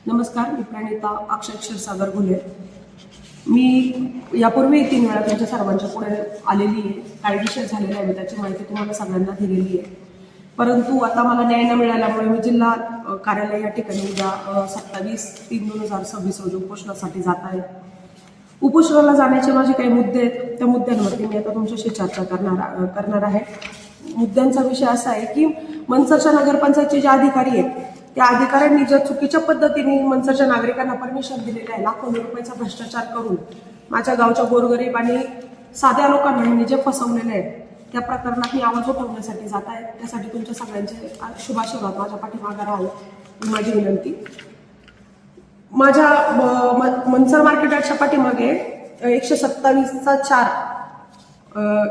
नमस्कार, मी प्रणिता अक्षय क्षीरसागर घुले. मी यापूर्वी 3 वेळा तुमच्या सर्वांच्या पुढे आलेली आहे. काही विषय झालेला आहे, त्याची माहिती तुम्हाला सगळ्यांना दिलेली आहे. परंतु आता मला न्याय न मिळाल्यामुळे मी जिल्हा कार्यालय या ठिकाणी उद्या 27/3/2026 रोजी उपोषणासाठी जात आहे. उपोषणाला जाण्याचे माझे काही मुद्दे आहेत. त्या मुद्द्यांवरती मी आता तुमच्याशी चर्चा करणार आहे. मुद्द्यांचा विषय असा आहे की मनसरच्या नगरपंचायतचे जे अधिकारी आहेत त्या अधिकाऱ्यांनी ज्या चुकीच्या पद्धतीने मनसरच्या नागरिकांना परमिशन दिलेलं आहे, लाखो रुपयाचा भ्रष्टाचार करून माझ्या गावच्या गोरगरीब आणि साध्या लोकांना जे फसवलेले आहेत, त्या प्रकरणात मी आवाज उठवण्यासाठी जात आहे. त्यासाठी तुमच्या सगळ्यांचे शुभाशीर्वाद माझ्या पाठीमागे राहावे ही माझी विनंती. माझ्या मनसर मार्केटच्या पाठीमागे 127/4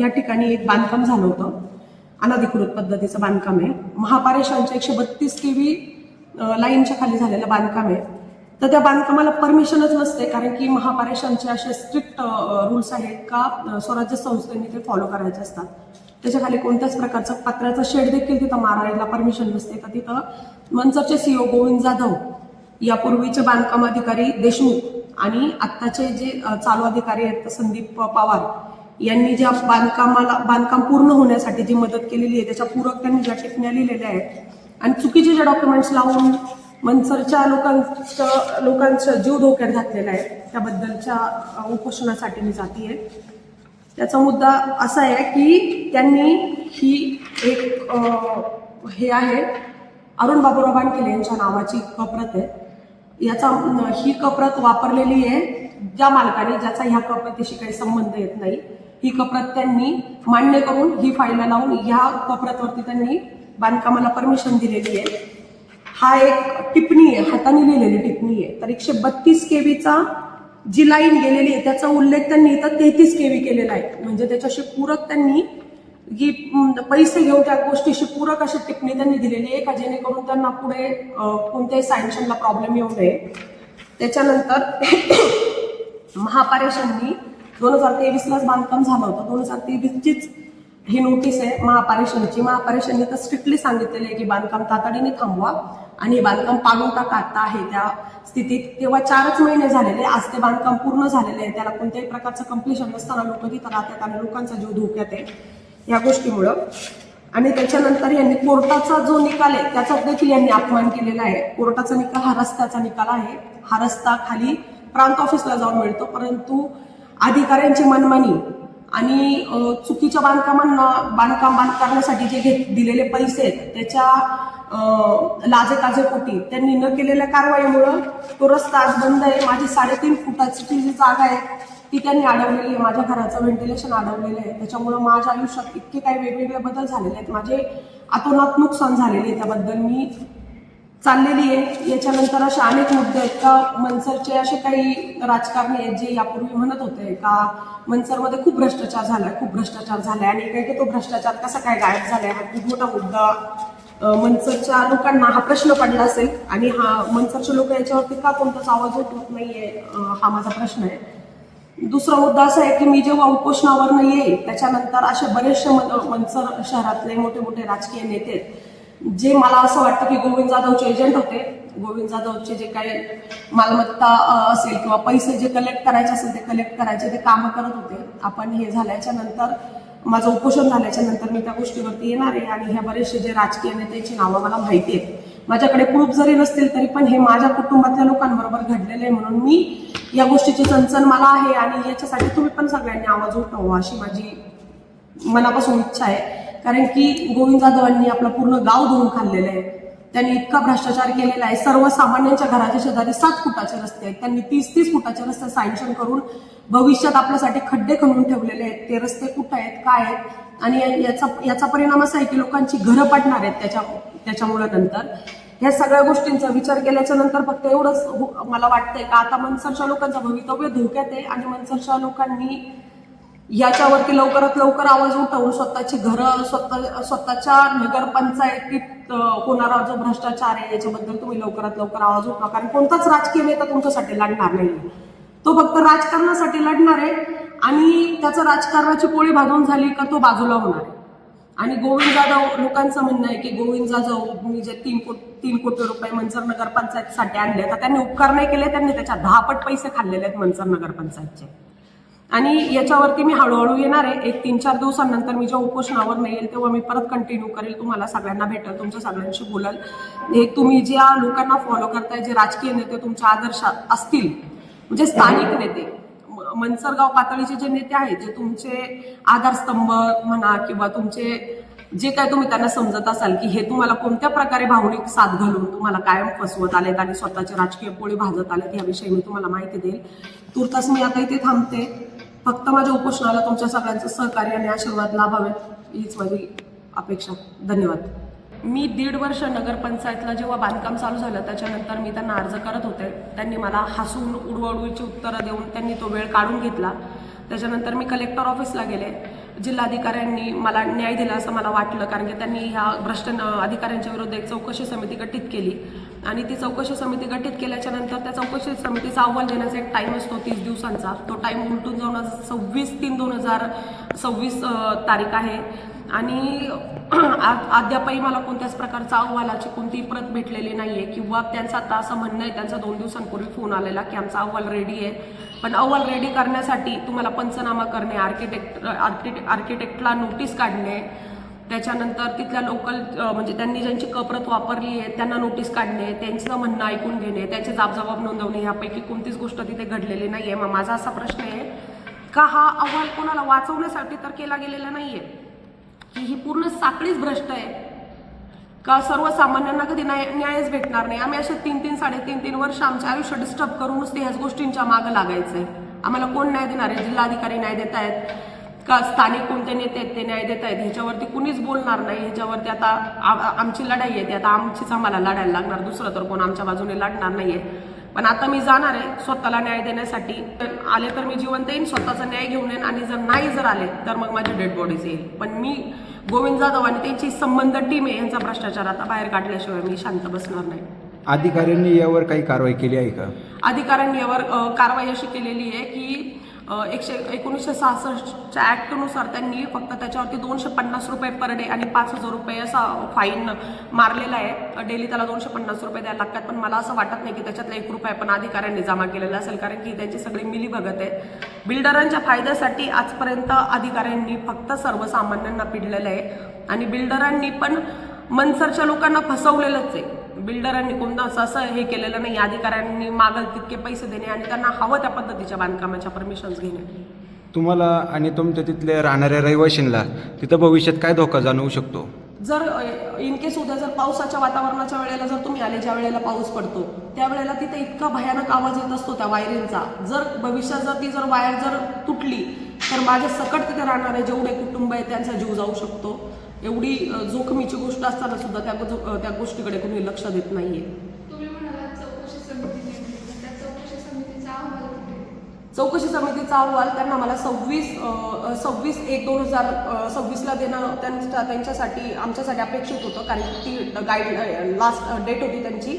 या ठिकाणी एक बांधकाम झालं होतं. अनधिकृत पद्धतीचं बांधकाम आहे. महापारेषणच्या 132 kV लाईनच्या खाली झालेलं बांधकाम आहे. तर त्या बांधकामाला परमिशनच नसते, कारण की महापारेषणचे असे स्ट्रिक्ट रूल्स आहेत का स्वराज्य संस्थेने ते फॉलो करायचे असतात. त्याच्या खाली कोणत्याच प्रकारचं पत्र्याचा शेड देखील तिथं मारायला परमिशन नसते. तर तिथं मनसरचे CEO गोविंद जाधव, यापूर्वीचे बांधकाम अधिकारी देशमुख आणि आत्ताचे जे चालू अधिकारी आहेत संदीप पवार यांनी ज्या बांधकाम पूर्ण होण्यासाठी जी मदत केलेली आहे त्याच्या पूरक त्यांनी ज्या टिप्पण्या लिहिलेल्या आहेत आणि चुकीचे जे डॉक्युमेंट्स लावून मनसरच्या लोकांचा जीव धोक्यात घातलेला आहे, त्याबद्दलच्या उपोषणासाठी मी जातीये. त्याचा मुद्दा असा आहे की त्यांनी ही एक हे आहे अरुण बाबूराव बानखेले यांच्या नावाची कप्रत आहे. ही कप्रत वापरलेली आहे ज्या मालकाने, ज्याचा ह्या कप्रतीशी काही संबंध येत नाही. ही कप्रत त्यांनी मान्य करून ही फाईलला लावून ह्या कप्रतवरती त्यांनी बांधकामाला परमिशन दिलेली आहे. हा एक टिप्पणी आहे, हाताने लिहिलेली टिप्पणी आहे. तर 132 kVचा जी लाईन गेलेली आहे त्याचा उल्लेख त्यांनी इथं 33 kV केलेला आहे. म्हणजे त्याच्याशी पूरक त्यांनी जी पैसे घेऊन त्या गोष्टीशी पूरक अशी टिप्पणी त्यांनी दिलेली आहे का जेणेकरून त्यांना पुढे कोणत्याही सँक्शनला प्रॉब्लेम येऊ नये. त्याच्यानंतर महापारेषणनी 2023लाच बांधकाम झालं होतं. 2023चीच ही नोटीस आहे महापारेषणची. महापारेषणने तर स्ट्रिक्टली सांगितलेलं आहे की बांधकाम तातडीने थांबवा आणि हे बांधकाम पाडून टाका आता आहे त्या स्थितीत. तेव्हा 4च महिने झालेले, आज ते बांधकाम पूर्ण झालेले आहे. त्याला कोणत्याही प्रकारचं कम्प्लिशन नसताना लोक तिथं राहतात आणि लोकांचा जीव धोक्यात आहे या गोष्टीमुळं. आणि त्याच्यानंतर यांनी कोर्टाचा जो निकाल आहे त्याचा देखील यांनी अपमान केलेला आहे. कोर्टाचा निकाल हा रस्त्याचा निकाल आहे. हा रस्ता खाली प्रांत ऑफिसला जाऊन मिळतो, परंतु अधिकाऱ्यांची मनमानी आणि चुकीच्या बांधकाम करण्यासाठी जे दिलेले पैसे आहेत त्याच्या लाजेकाजेपोटी त्यांनी न केलेल्या कारवाईमुळं तो रस्ता आज बंद आहे. माझी 3.5 फुटाची जी जागा आहे ती त्यांनी अडवलेली आहे. माझ्या घराचं व्हेंटिलेशन अडवलेलं आहे. त्याच्यामुळं माझ्या आयुष्यात इतके काही वेगवेगळे बदल झालेले आहेत. माझे अतोनात नुकसान झालेले आहे. त्याबद्दल मी चाललेली आहे. याच्यानंतर असे अनेक मुद्दे आहेत का मनसरचे असे काही राजकारणी आहेत जे यापूर्वी म्हणत होते का मनसरमध्ये खूप भ्रष्टाचार झालाय आणि काही तो भ्रष्टाचार कसा काय गायब झालाय. हा खूप मोठा मुद्दा मनसरच्या लोकांना हा प्रश्न पडला असेल आणि हा मनसरचे लोक याच्यावरती का कोणताच आवाज उठवत नाहीये हा माझा प्रश्न आहे. दुसरा मुद्दा असा आहे की मी जेव्हा उपोषणावर नाहीये त्याच्यानंतर असे बरेचसे मनसर शहरातले मोठे मोठे राजकीय नेते जे मला असं वाटतं की गोविंद जाधवचे एजंट होते. गोविंद जाधवचे जे काही मालमत्ता असेल किंवा पैसे जे कलेक्ट करायचे असेल ते कलेक्ट करायचे ते कामं करत होते. आपण हे झाल्याच्या नंतर, माझं उपोषण झाल्याच्या नंतर मी त्या गोष्टीवरती येणार आहे आणि ह्या बरेचसे जे राजकीय नेत्याची नावं मला माहिती आहेत. माझ्याकडे प्रूफ जरी नसतील तरी पण हे माझ्या कुटुंबातल्या लोकांबरोबर घडलेलं आहे म्हणून मी या गोष्टीची चणचण मला आहे आणि याच्यासाठी तुम्ही पण सगळ्यांनी आवाज उठवा अशी माझी मनापासून इच्छा आहे. कारण की गोविंद जाधवांनी आपलं पूर्ण गाव धुवून खाल्लेलं आहे. त्यांनी इतका भ्रष्टाचार केलेला आहे. सर्वसामान्यांच्या घराच्या शेजारी 7 फुटाचे रस्ते आहेत. त्यांनी 30-30 फुटाचे रस्ते सँक्शन करून भविष्यात आपल्यासाठी खड्डे खणून ठेवलेले आहेत. ते रस्ते कुठं आहेत, काय आहेत आणि याचा परिणाम असा आहे की लोकांची घरं पडणार आहेत त्याच्यामुळे. नंतर ह्या सगळ्या गोष्टींचा विचार केल्याच्या नंतर फक्त एवढंच मला वाटतंय का आता मनसरच्या लोकांचं भवितव्य धोक्यात आहे आणि मनसरच्या लोकांनी याच्यावरती लवकरात लवकर आवाज उठवून स्वतःची घरं, स्वतःच्या नगरपंचायतीत होणारा जो भ्रष्टाचार आहे याच्याबद्दल तुम्ही लवकरात लवकर आवाज उठवा. कारण कोणताच राजकीय नेता तुमच्यासाठी लढणार नाही. तो फक्त राजकारणासाठी लढणार आहे आणि त्याचं राजकारणाची पोळी भाजून झाली का तो बाजूला होणार आहे. आणि गोविंद जाधव, लोकांचं म्हणणं आहे की गोविंद जाधव मी जे 3 कोटी रुपये मंचर नगर पंचायतसाठी आणले, तर त्यांनी उपकार नाही केले, त्यांनी त्याच्या 10 पट पैसे खाल्लेले आहेत मंचर नगर पंचायतचे. आणि याच्यावरती मी हळूहळू येणार आहे. 1-3-4 दिवसांनंतर मी जेव्हा उपोषणावर नाही येईल तेव्हा मी परत कंटिन्यू करेल, तुम्हाला सगळ्यांना भेटेल, तुमच्या सगळ्यांशी बोलाल. हे तुम्ही ज्या लोकांना फॉलो करताय, जे राजकीय नेते तुमच्या आदर्शात असतील, म्हणजे स्थानिक नेते, मनसरगाव पातळीचे जे नेते आहेत, जे तुमचे आधारस्तंभ म्हणा किंवा तुमचे जे काय तुम्ही त्यांना समजत असाल की हे तुम्हाला कोणत्या प्रकारे भावनिक साथ घालून तुम्हाला कायम फसवत आलेत आणि स्वतःचे राजकीय पोळी भाजत आलेत, याविषयी मी तुम्हाला माहिती देईल. तुर्तास मी आता इथे थांबते. फक्त माझ्या उपोषणाला तुमच्या सगळ्यांचं सहकार्य आणि आशीर्वाद लाभावेत हीच माझी अपेक्षा. धन्यवाद. मी 1.5 वर्ष नगरपंचायतला जेव्हा बांधकाम चालू झालं त्याच्यानंतर मी त्यांना अर्ज करत होते. त्यांनी मला हसून उडवाउडवीची उत्तरं देऊन त्यांनी तो वेळ काढून घेतला. त्याच्यानंतर मी कलेक्टर ऑफिसला गेले. जिल्हाधिकाऱ्यांनी मला न्याय दिला असं मला वाटलं, कारण की त्यांनी ह्या भ्रष्ट अधिकाऱ्यांच्या विरुद्ध एक चौकशी समिती गठीत केली आणि ती चौकशी समिती गठीत केल्याच्या नंतर त्या चौकशी समितीचा अहवाल देण्याचा एक टाईम असतो 30 दिवसांचा. तो टाईम उलटून जाऊन 26/3/2026 तारीख आहे आणि अद्यापही मला कोणत्याच प्रकारचा अहवालाची कोणतीही प्रत भेटलेली नाहीये किंवा त्यांचं आता असं म्हणणं आहे, त्यांचा 2 दिवसांपूर्वी फोन आलेला की आमचा अहवाल रेडी आहे, पण अहवाल रेडी करण्यासाठी तुम्हाला पंचनामा करणे, आर्किटेक्टला नोटीस काढणे, त्याच्यानंतर तिथल्या लोकल म्हणजे त्यांनी ज्यांची कप्रत वापरली आहे त्यांना नोटीस काढणे, त्यांचं म्हणणं ऐकून घेणे, त्यांचे जाबजबाब नोंदवणे, यापैकी कोणतीच गोष्ट तिथे घडलेली नाही आहे. मग माझा असा प्रश्न आहे का हा अहवाल कोणाला वाचवण्यासाठी तर केला गेलेला नाही आहे की ही पूर्ण साखळीच भ्रष्ट आहे का सर्वसामान्यांना कधी न्यायच भेटणार नाही? आम्ही असे 3-3, 3.5-3 वर्ष आमचे आयुष्य डिस्टर्ब करून नुसते ह्याच गोष्टींच्या मागं लागायचंय. आम्हाला कोण न्याय देणार आहे? जिल्हाधिकारी न्याय देत आहेत का स्थानिक कोणते नेते आहेत ते न्याय देत आहेत? ह्याच्यावरती कुणीच बोलणार नाही. ह्याच्यावरती आता आमची लढाई आहे, ती आता आमचीच आम्हाला लढायला लागणार, दुसरं तर कोण आमच्या बाजूने लढणार नाहीये. पण आता मी जाणार आहे स्वतःला न्याय देण्यासाठी. आले तर मी जिवंत येईन, स्वतःचा न्याय घेऊन येईन आणि जर आले तर मग माझ्या डेड बॉडीज येईल. पण मी गोविंद जाधव आणि त्यांची संबंध टीम आहे यांचा भ्रष्टाचार आता बाहेर काढल्याशिवाय मी शांत बसणार नाही. अधिकाऱ्यांनी यावर काही कारवाई केली आहे का? अधिकाऱ्यांनी यावर कारवाई अशी केलेली आहे की 1966च्या ऍक्टनुसार त्यांनी फक्त त्याच्यावरती 250 रुपये पर डे आणि 5,000 रुपये असा फाईन मारलेला आहे. डेली त्याला 250 रुपये द्यायला लागतात. पण मला असं वाटत नाही की त्याच्यातला 1 रुपया पण अधिकाऱ्यांनी जमा केलेला असेल, कारण की त्यांची सगळी मिलीभगत आहे. बिल्डरांच्या फायद्यासाठी आजपर्यंत अधिकाऱ्यांनी फक्त सर्वसामान्यांना पिडलेलं आहे आणि बिल्डरांनी पण मनसरच्या लोकांना फसवलेलंच आहे. बिल्डरांनी कोणतं असं हे केलेलं नाही. अधिकाऱ्यांनी मागल तितके पैसे देणे आणि त्यांना हवं त्या पद्धतीच्या बांधकामाच्या परमिशन्स घेणे. तुम्हाला आणि तुमच्या तिथल्या राहणाऱ्या रहिवाशांना तिथं भविष्यात काय धोका जाणवू शकतो? जर इन केस उद्या जर पावसाच्या वातावरणाच्या वेळेला जर तुम्ही आले, ज्या वेळेला पाऊस पडतो त्यावेळेला तिथे इतका भयानक आवाज येत असतो त्या वायरिंगचा. जर भविष्यात ती वायर जर तुटली तर माझ्या सकट तिथे राहणारे जेवढे कुटुंब आहे त्यांचा जीव जाऊ शकतो. एवढी जोखमीची गोष्ट असताना सुद्धा त्या गोष्टीकडे कोणी लक्ष देत नाहीये. तुम्ही म्हणालात चौकशी समिती नेमली, त्या चौकशी समितीचा अहवाल कुठे? चौकशी समितीचा अहवाल त्यांना मला 26/1/2026ला देणं त्यांच्यासाठी आमच्यासाठी अपेक्षित होतं, कारण ती लास्ट डेट होती त्यांची.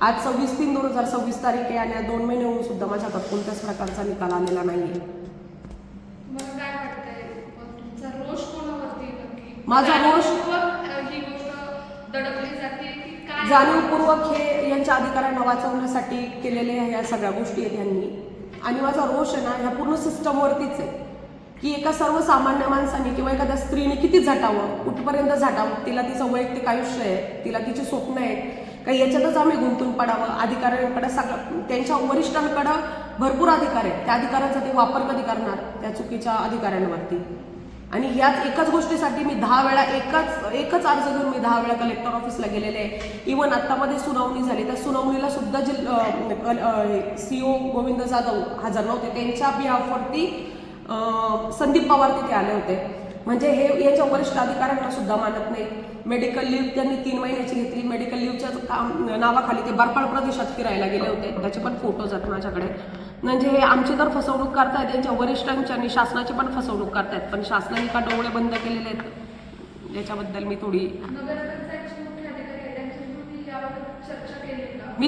आज 26/3/2026 तारीख आहे आणि 2 महिने होऊन सुद्धा माझ्या हातात कोणत्याच प्रकारचा निकाल आलेला नाहीये. तुम्हाला काय वाटतंय, तुमचा रोष कोणावरती नक्की? माझा रोष ही गोष्ट दडपली जाते की काय? जाणीवपूर्वक हे यांच्या अधिकाऱ्यांना वाचवण्यासाठी केलेल्या ह्या सगळ्या गोष्टी आहेत यांनी. आणि माझा रोष आहे ना ह्या पूर्ण सिस्टमवरतीच आहे की एका सर्वसामान्य माणसाने किंवा एखाद्या स्त्रीने किती झटावं, कुठपर्यंत झटावं. तिला तिचं वैयक्तिक आयुष्य आहे, तिला तिची स्वप्न आहेत, काही याच्यातच आम्ही गुंतून पडावं. अधिकाऱ्यांकडे सगळं त्यांच्या वरिष्ठांकडं भरपूर अधिकार आहेत, त्या अधिकारांचा ते वापर कधी करणार त्या चुकीच्या अधिकाऱ्यांवरती? आणि याच एकाच गोष्टीसाठी मी 10 वेळा एकच अर्ज घेऊन मी 10 वेळा कलेक्टर ऑफिसला गेलेले आहे. इव्हन आत्तामध्ये सुनावणी झाली, त्या सुनावणीला सुद्धा CO गोविंद जाधव हजर नव्हते. त्यांच्या बिहाफवरती संदीप पवार तिथे आले होते. म्हणजे हे याच्या वरिष्ठ अधिकाऱ्यांना सुद्धा मानत नाही. मेडिकल लीव्ह त्यांनी 3 महिन्याची घेतली. मेडिकल लीव्हच्या नावाखाली ते बर्फाळ प्रदेशात फिरायला गेले होते, त्याचे पण फोटोज आहेत माझ्याकडे. म्हणजे हे आमची तर फसवणूक करतायत, त्यांच्या वरिष्ठांची आणि शासनाची पण फसवणूक करतायत. पण शासनाने का डोळे बंद केलेले आहेत याच्याबद्दल मी थोडी नगरपंचायतचे मुख्य अधिकारी त्यांच्याशी यावर चर्चा केली का? मी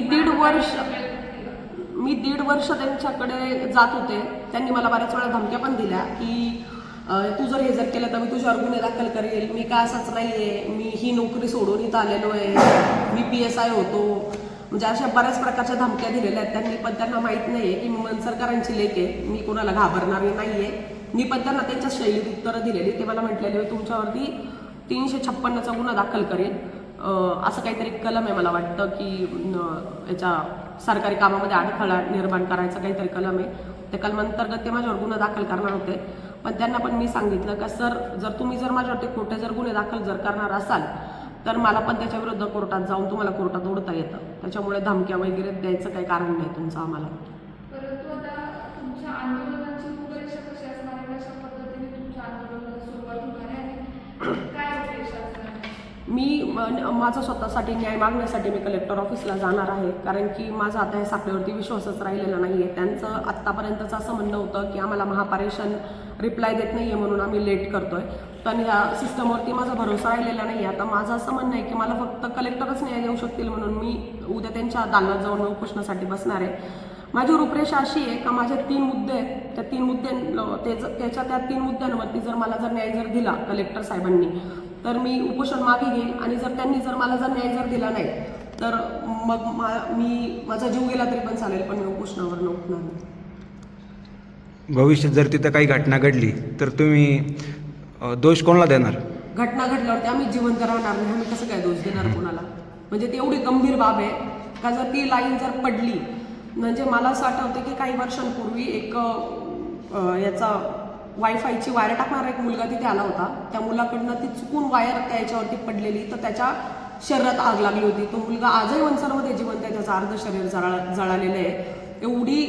1.5 वर्ष त्यांच्याकडे जात होते. त्यांनी मला बऱ्याच वेळा धमक्या पण दिल्या की तू जर हे जर केलं तर मी तुझ्यावर गुन्हे दाखल करेल, मी काय असंच नाहीये, मी ही नोकरी सोडून इथं आलेलो आहे, मी PSI होतो. म्हणजे अशा बऱ्याच प्रकारच्या धमक्या दिलेल्या आहेत त्यांनी, पण त्यांना माहीत नाहीये की मी मनसरकरांची लेक आहे, मी कोणाला घाबरणारी नाहीये. मी पण त्यांना त्यांच्या शैलीत उत्तरं दिलेली. ते मला म्हटलेले तुमच्यावरती 356चा गुन्हा दाखल करेल, असं काहीतरी कलम आहे मला वाटतं की याच्या सरकारी कामामध्ये अडथळा निर्माण करायचा काहीतरी कलम आहे. त्या कलमांतर्गत ते माझ्यावर गुन्हा दाखल करणार होते. पण त्यांना पण मी सांगितलं का सर, जर तुम्ही जर माझ्यावरती खोटे जर गुन्हे दाखल जर करणार असाल तर मला पण त्याच्या विरुद्ध कोर्टात जाऊन तुम्हाला कोर्टात ओढता येतं. त्याच्यामुळे धमक्या वगैरे द्यायचं काही कारण नाही तुमचं आम्हाला. परंतु आता तुमच्या आंदोलनाची रूपरेषा कशी असणार आहे, कशा पद्धतीने तुमच्या आंदोलनाला सुरुवात होणार आहे आणि काय रूपरेषा असणार आहे? माझं स्वतःसाठी न्याय मागण्यासाठी मी कलेक्टर ऑफिसला जाणार आहे. कारण की माझा आता हे साखळीवरती विश्वासच राहिलेला नाही आहे. त्यांचं आत्तापर्यंतचं असं म्हणणं होतं की आम्हाला महापारेषण रिप्लाय देत नाही आहे म्हणून आम्ही लेट करतोय. पण या सिस्टमवरती माझा भरोसा राहिलेला नाही आहे. आता माझं असं म्हणणं आहे की मला फक्त कलेक्टरच न्याय देऊ शकतील म्हणून मी उद्या त्यांच्या दालनात जाऊन उपोषणासाठी बसणार आहे. माझी रूपरेषा अशी आहे का माझे 3 मुद्दे आहेत, त्या 3 त्या 3 मुद्द्यांवरती जर मला जर न्याय जर दिला कलेक्टर साहेबांनी तर मी उपोषण मागे घेईल. आणि जर त्यांनी जर मला जर न्याय जर दिला नाही तर मग मी माझा जीव गेला तरी पण चालेल, पण मी उपोषणावर उठणार नाही. भविष्यात जर तिथं काही घटना घडली तर तुम्ही दोष कोणाला देणार? घटना घडल्यावरती आम्ही जिवंत राहणार नाही, आम्ही कसं काय दोष देणार कोणाला? म्हणजे ती एवढी गंभीर बाब आहे का जर ती लाईन जर पडली, म्हणजे मला असं आठवतं की काही वर्षांपूर्वी एक याचा वायफायची वायर टाकणारा एक मुलगा तिथे आला होता. त्या मुलाकडनं ती चुकून वायर त्याच्यावरती पडलेली तर त्याच्या शरीरात आग लागली होती. तो मुलगा आजही मनसरमध्ये जिवंत आहे, त्याचं अर्ध शरीर जळालेलं आहे. एवढी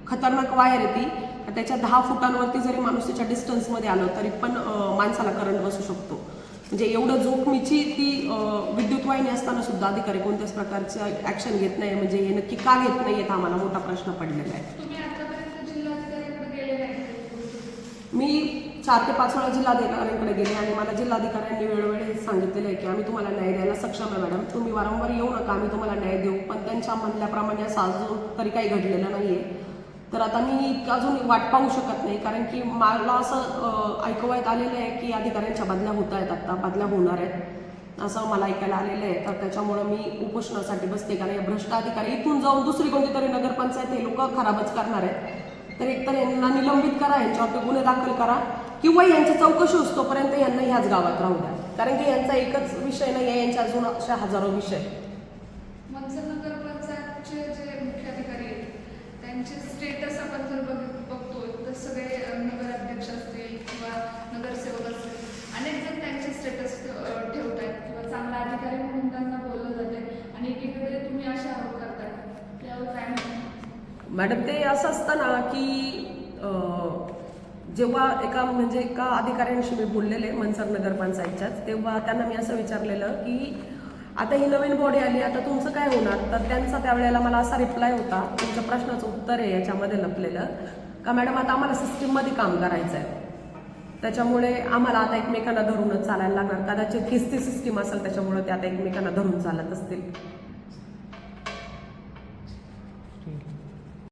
खतरनाक वायर आहे ती, त्याच्या 10 फुटांवरती जरी माणूस त्याच्या डिस्टन्समध्ये आलं तरी पण माणसाला करंट बसू शकतो. म्हणजे एवढं जोखमीची ती विद्युत वाहिनी असताना सुद्धा अधिकारी कोणत्याच प्रकारचं ॲक्शन घेत नाही. म्हणजे हे नक्की का घेत नाही हा मला मोठा प्रश्न पडलेला आहे. तुम्ही आतापर्यंत जिल्हाधिकाऱ्यांकडे गेले नाही? मी 4 ते 5 वेळा जिल्हाधिकाऱ्यांकडे गेले आणि मला जिल्हाधिकाऱ्यांनी वेळोवेळी सांगितलेलं आहे की आम्ही तुम्हाला न्याय द्यायला सक्षम आहे मॅडम, तुम्ही वारंवार येऊ नका, आम्ही तुम्हाला न्याय देऊ. पण त्यांच्या म्हणल्याप्रमाणे असं अजून तरी काही घडलेलं नाही आहे. तर आता मी अजून वाट पाहू शकत नाही, कारण की मला असं ऐकवण्यात आलेलं आहे की अधिकाऱ्यांच्या बदल्या होत आहेत, आता बदल्या होणार आहेत असं मला ऐकायला आलेलं आहे. तर त्याच्यामुळं मी उपोषणासाठी बसते. कारण या भ्रष्ट अधिकारी इथून जाऊन दुसरी कोणती तरी नगरपंचायत हे लोक खराबच करणार आहेत. तर एकतर यांना निलंबित करा, यांच्यावरती गुन्हे दाखल करा किंवा यांची चौकशी असतोपर्यंत यांना ह्याच गावात राहू द्या. कारण की यांचा एकच विषय नाही आहे, यांच्या अजून अशा हजारो विषय. मनसर नगरपंचायतचे जे मुख्याधिकारी आहेत त्यांचे स्टेटस आपण जर बघतोय तर सगळे नगराध्यक्ष असतील किंवा नगरसेवक असतील, अनेक जण त्यांचे स्टेटस ठेवत आहेत किंवा चांगला अधिकारी म्हणून त्यांना बोललं जाते आणि एकीकडे तुम्ही असे आरोप करताय, त्यावर काय म्हणतात? मॅडम, ते असं असतं ना की जेव्हा एका अधिकाऱ्यांशी मी बोललेले मनसर नगरपंचायतच्याच, तेव्हा त्यांना मी असं विचारलेलं की आता ही नवीन बॉडी आली, आता तुमचं काय होणार? तर त्यांचा त्यावेळेला मला असा रिप्लाय होता, तुमच्या प्रश्नाचं उत्तर आहे याच्यामध्ये लपलेलं, का मॅडम आता आम्हाला सिस्टीममध्ये काम करायचं आहे, त्याच्यामुळे आम्हाला आता एकमेकांना धरूनच चालायला लागणार. कदाचित हीच ती सिस्टीम असेल त्याच्यामुळे ते आता एकमेकांना धरून चालत असतील.